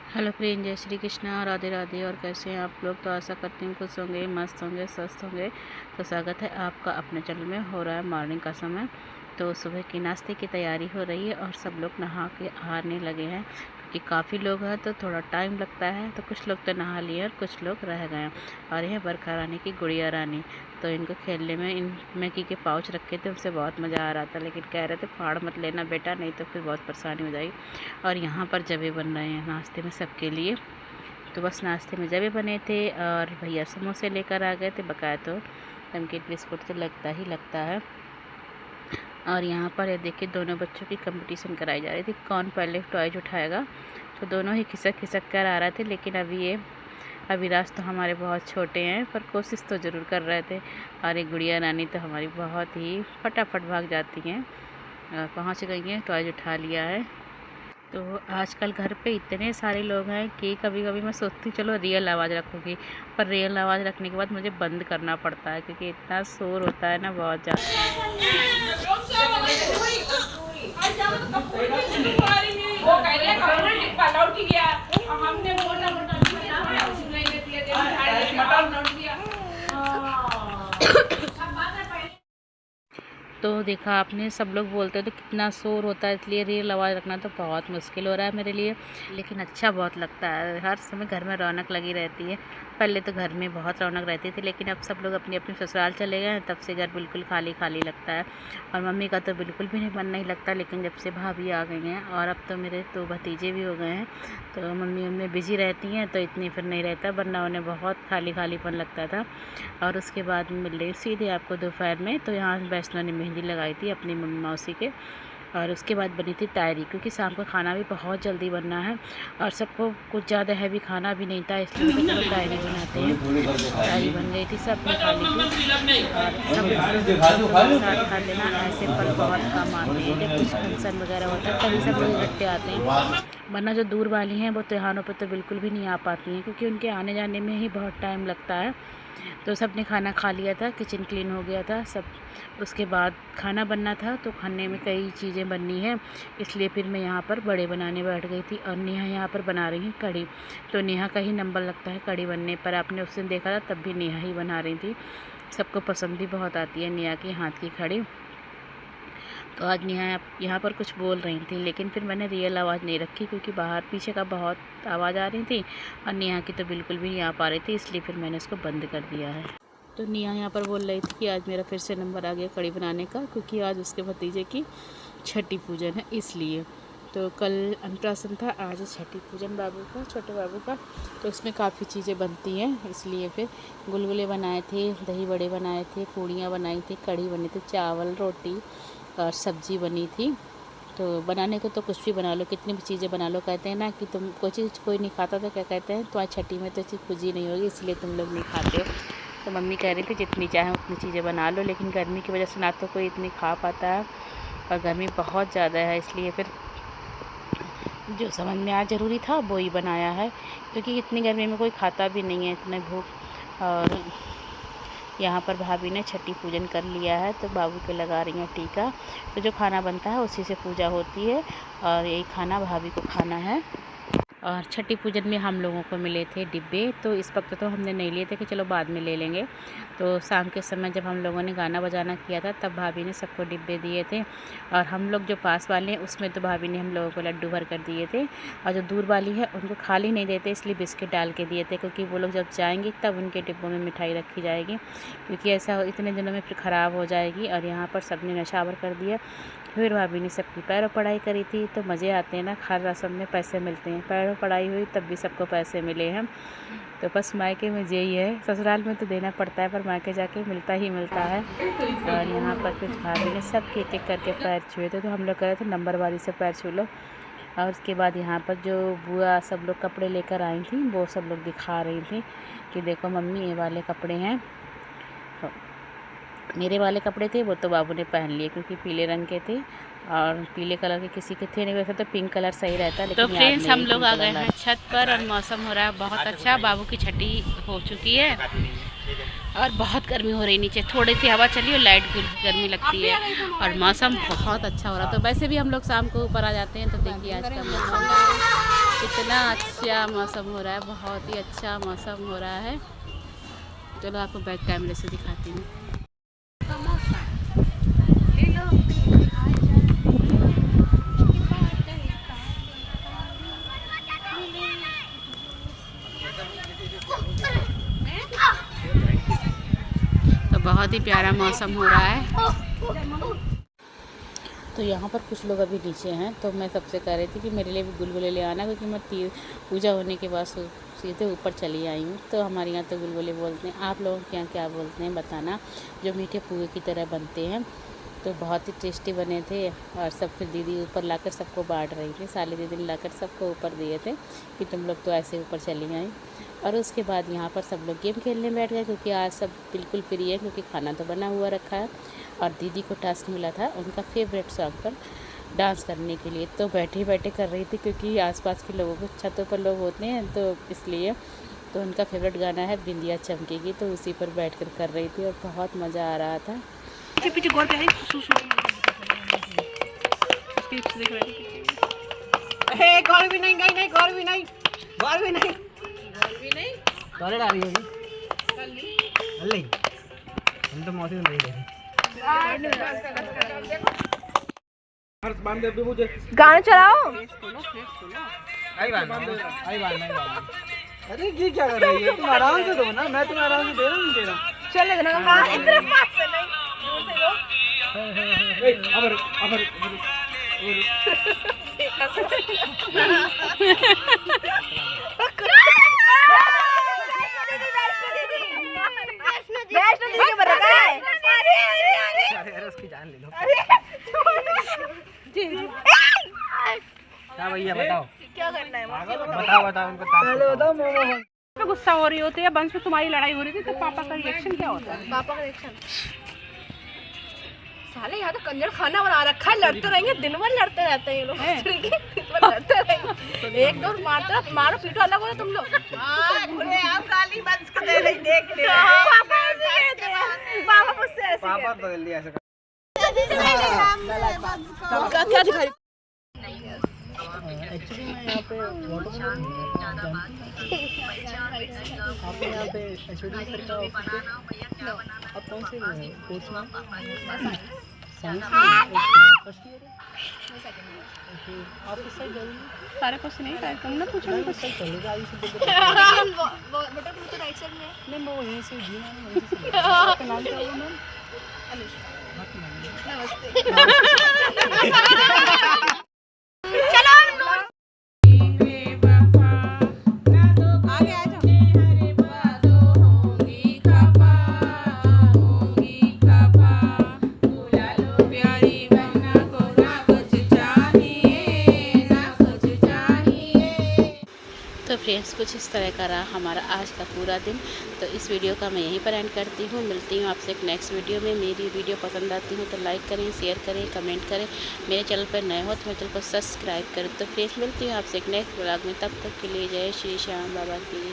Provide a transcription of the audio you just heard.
Hello friend, जय श्री कृष्णा, राधे राधे। और कैसे हैं आप लोग? तो आशा करती हूँ खुश होंगे, मस्त होंगे, स्वस्थ होंगे। तो स्वागत है आपका अपने चैनल में। हो रहा है मॉर्निंग का समय, तो सुबह की नाश्ते की तैयारी हो रही है और सब लोग नहा के आने लगे हैं क्योंकि काफ़ी लोग हैं तो थोड़ा टाइम लगता है। तो कुछ लोग तो नहा लिए और कुछ लोग रह गए हैं। और यह बरखा रानी की गुड़िया रानी, तो इनको खेलने में इन मैगी के पाउच रखे थे, उनसे बहुत मज़ा आ रहा था, लेकिन कह रहे थे फाड़ मत लेना बेटा, नहीं तो फिर बहुत परेशानी हो जाएगी। और यहाँ पर जबे बन रहे हैं नाश्ते में सबके लिए। तो बस नाश्ते में जबे बने थे और भैया समोसे लेकर आ गए थे बकाया। तो नमकीन बिस्कुट तो लगता ही लगता है। और यहाँ पर ये देखिए दोनों बच्चों की कंपटीशन कराई जा रही थी, कौन पहले टॉयज उठाएगा। तो दोनों ही खिसक खिसक कर आ रहे थे, लेकिन अभी ये अविराज तो हमारे बहुत छोटे हैं पर कोशिश तो ज़रूर कर रहे थे। और एक गुड़िया रानी तो हमारी बहुत ही फटाफट भाग जाती हैं, पहुँच गई हैं, टॉयज उठा लिया है। तो आजकल घर पे इतने सारे लोग हैं कि कभी कभी मैं सोचती हूँ चलो रियल आवाज़ रखूँगी, पर रियल आवाज़ रखने के बाद मुझे बंद करना पड़ता है क्योंकि इतना शोर होता है ना, बहुत तो देखा आपने, सब लोग बोलते हैं तो कितना शोर होता है, इसलिए रियल आवाज़ रखना तो बहुत मुश्किल हो रहा है मेरे लिए। लेकिन अच्छा बहुत लगता है, हर समय घर में रौनक लगी रहती है। पहले तो घर में बहुत रौनक रहती थी, लेकिन अब सब लोग अपनी अपनी ससुराल चले गए हैं, तब से घर बिल्कुल खाली खाली लगता है। और मम्मी का तो बिल्कुल भी नहीं मन नहीं लगता, लेकिन जब से भाभी आ गई हैं और अब तो मेरे 2 भतीजे भी हो गए हैं, तो मम्मी उनमें बिजी रहती हैं तो इतनी फिर नहीं रहता, वरना उन्हें बहुत खाली खालीपन लगता था। और उसके बाद मिल रही सीधे आपको दोपहर में, तो यहाँ वैष्णो ने मेहंदी लगाई थी अपनी मम्मी मौसी के। और उसके बाद बनी थी तायरी, क्योंकि शाम का खाना भी बहुत जल्दी बनना है और सबको कुछ ज़्यादा हैवी खाना भी नहीं था, इसलिए तो चलो तायरी बनाते हैं। तायरी बन गई थी, सब ने खा ली थी। और सब साथ खा लेना, ऐसे पर बहुत कम आते हैं, जब कुछ फंक्शन वगैरह होता है तभी सब लोग इकट्ठे आते हैं, वरना जो दूर वाली हैं वो त्योहारों पर तो बिल्कुल भी नहीं आ पाती हैं क्योंकि उनके आने जाने में ही बहुत टाइम लगता है। तो सब ने खाना खा लिया था, किचन क्लीन हो गया था सब। उसके बाद खाना बनना था, तो खाने में कई चीज़ें बननी है, इसलिए फिर मैं यहाँ पर बड़े बनाने बैठ गई थी। और नेहा यहाँ पर बना रही है कढ़ी, तो नेहा का ही नंबर लगता है कढ़ी बनने पर। आपने उस दिन देखा था, तब भी नेहा ही बना रही थी। सबको पसंद भी बहुत आती है नेहा के हाथ की कढ़ी। तो आज नेहा यहाँ पर कुछ बोल रही थी, लेकिन फिर मैंने रियल आवाज़ नहीं रखी क्योंकि बाहर पीछे का बहुत आवाज़ आ रही थी और नेहा की तो बिल्कुल भी नहीं आ पा रही थी, इसलिए फिर मैंने इसको बंद कर दिया है। तो नेहा यहाँ पर बोल रही थी कि आज मेरा फिर से नंबर आ गया कढ़ी बनाने का, क्योंकि आज उसके भतीजे की छठी पूजन है इसलिए। तो कल अन्नप्राशन था, आज छठी पूजन बाबू का, छोटे बाबू का, तो उसमें काफ़ी चीज़ें बनती हैं, इसलिए फिर गुलगुले बनाए थे, दही बड़े बनाए थे, पूड़ियाँ बनाई थी, कढ़ी बनी थी, चावल रोटी और सब्ज़ी बनी थी। तो बनाने को तो कुछ भी बना लो, कितनी भी चीज़ें बना लो। कहते हैं ना कि तुम कोई चीज़ कोई नहीं खाता तो क्या कहते हैं, तुम्हारी छठी में तो चीज़ पूजी नहीं होगी इसलिए तुम लोग नहीं खाते हो। तो मम्मी कह रही थी जितनी चाहे उतनी चीज़ें बना लो, लेकिन गर्मी की वजह से ना तो कोई इतनी खा पाता है और गर्मी बहुत ज़्यादा है, इसलिए फिर जो समझ में आ ज़रूरी था वो ही बनाया है, क्योंकि इतनी गर्मी में कोई खाता भी नहीं है, इतने भूख। और यहाँ पर भाभी ने छठी पूजन कर लिया है, तो बाबू के लगा रही हैं टीका। तो जो खाना बनता है उसी से पूजा होती है और यही खाना भाभी को खाना है। और छठी पूजन में हम लोगों को मिले थे डिब्बे, तो इस वक्त तो हमने नहीं लिए थे कि चलो बाद में ले लेंगे। तो शाम के समय जब हम लोगों ने गाना बजाना किया था तब भाभी ने सबको डिब्बे दिए थे। और हम लोग जो पास वाले हैं उसमें तो भाभी ने हम लोगों को लड्डू भर कर दिए थे, और जो दूर वाली है उनको खाली नहीं देते, इसलिए बिस्किट डाल के दिए थे, क्योंकि वो लोग जब जाएंगे तब उनके डिब्बों में मिठाई रखी जाएगी, क्योंकि ऐसा इतने दिनों में फिर ख़राब हो जाएगी। और यहाँ पर सब ने नशावर कर दिया। फिर भाभी ने सबकी पैरों पढ़ाई करी थी, तो मज़े आते हैं ना, हर रस्म में पैसे मिलते हैं, पैरों पढ़ाई हुई तब भी सबको पैसे मिले हैं। तो बस मायके में यही है, ससुराल में तो देना पड़ता है पर मायके जाके मिलता ही मिलता है। और यहाँ पर फिर भाभी ने सब एक एक करके पैर छुए थे, तो हम लोग कह रहे थे नंबर वाली से पैर छू लो। और उसके बाद यहाँ पर जो बुआ सब लोग कपड़े लेकर आई थी वो सब लोग दिखा रही थी कि देखो मम्मी ये वाले कपड़े हैं। तो मेरे वाले कपड़े थे वो तो बाबू ने पहन लिए क्योंकि पीले रंग के थे, और पीले कलर के किसी के थे नहीं, वैसे तो पिंक कलर सही रहता है। तो फ्रेंड्स हम लोग आ गए हैं छत पर और मौसम हो रहा है बहुत अच्छा, बाबू की छठी हो चुकी है और बहुत गर्मी हो रही, नीचे थोड़ी सी हवा चली और लाइट गर्मी लगती है और मौसम बहुत अच्छा हो रहा। तो वैसे भी हम लोग शाम को ऊपर आ जाते हैं, तो देखिए आज का मौसम कितना अच्छा मौसम हो रहा है, बहुत ही अच्छा मौसम हो रहा है। चलो आपको बैक कैमरे से दिखाती हूँ। तो बहुत ही प्यारा मौसम हो रहा है। तो यहाँ पर कुछ लोग अभी नीचे हैं, तो मैं सबसे कह रही थी कि मेरे लिए भी गुलगुले ले आना, क्योंकि मैं पूजा होने के बाद सीधे ऊपर चली आई हूँ। तो हमारे यहाँ तो गुलगुले बोलते हैं, आप लोगों के यहाँ क्या बोलते हैं बताना। जो मीठे पुए की तरह बनते हैं, तो बहुत ही टेस्टी बने थे। और सब फिर दीदी ऊपर लाकर सबको बांट रही थी, साली दीदी ने लाकर सबको ऊपर दिए थे कि तुम लोग तो ऐसे ऊपर चली आई। और उसके बाद यहाँ पर सब लोग गेम खेलने बैठ गए, क्योंकि आज सब बिल्कुल फ्री है, क्योंकि खाना तो बना हुआ रखा है। और दीदी को टास्क मिला था उनका फेवरेट सॉन्ग पर डांस करने के लिए, तो बैठे बैठे कर रही थी, क्योंकि आसपास के लोगों को छतों पर लोग होते हैं, तो इसलिए। तो उनका फेवरेट गाना है बिंदिया चमकेगी, तो उसी पर बैठकर कर रही थी और बहुत मज़ा आ रहा था। पीछे गौर पे गौर भी नहीं, नहीं गौर भी नहीं, गौर भी नहीं, टॉयलेट आ रही होगी कल नहीं, हम तो मौसी नहीं गए। गाना चलाओ। आई बात। अरे ये क्या कर रही है? तुम आराम से दो ना, मैं तुम्हें आराम से दे रहा हूँ, दे रहा हूँ। चल ना, इतना पास से नहीं, दूर से लो। अबर उसकी जान ले लो। क्या भैया बताओ क्या करना है? बताओ उनको। गुस्सा हो रही होती है, वंश में तुम्हारी लड़ाई हो रही थी, तो पापा का रिएक्शन क्या होता है? पापा का रिएक्शन साले यहाँ तो कंजर खाना बना रखा है, लड़ते रहेंगे, दिन भर लड़ते रहते हैं ये लोग, लड़ते रहेंगे। एक दो मारो पीटो अलग हो तुम लोग। पापा मुझसे ऐसे पापा बदल दिया ऐसे क्या दिखा रही? एक्चुअली मैं यहाँ पे आप यहाँ पे एचओडी सर का ऑफिस है। आप कौन से कोर्स में? साइंस फर्स्ट ईयर है। आप किस साइड जाएंगे? सारे क्वेश्चन नहीं है, तुम ना पूछो। मैं कुछ चलेगा आगे से बेटा तुम तो राइट साइड में है। नहीं मैं यहीं से जी ना, आपका नाम क्या है मैम? अनुष्का। नमस्ते। तो फ्रेंड्स कुछ इस तरह का रहा हमारा आज का पूरा दिन। तो इस वीडियो का मैं यहीं पर एंड करती हूँ। मिलती हूँ आपसे एक नेक्स्ट वीडियो में। मेरी वीडियो पसंद आती हो तो लाइक करें, शेयर करें, कमेंट करें। मेरे चैनल पर नए हो तो मेरे चैनल को सब्सक्राइब करें। तो फ्रेंड्स मिलती हूँ आपसे एक नेक्स्ट ब्लॉग में, तब तक के लिए जय श्री श्याम बाबा की।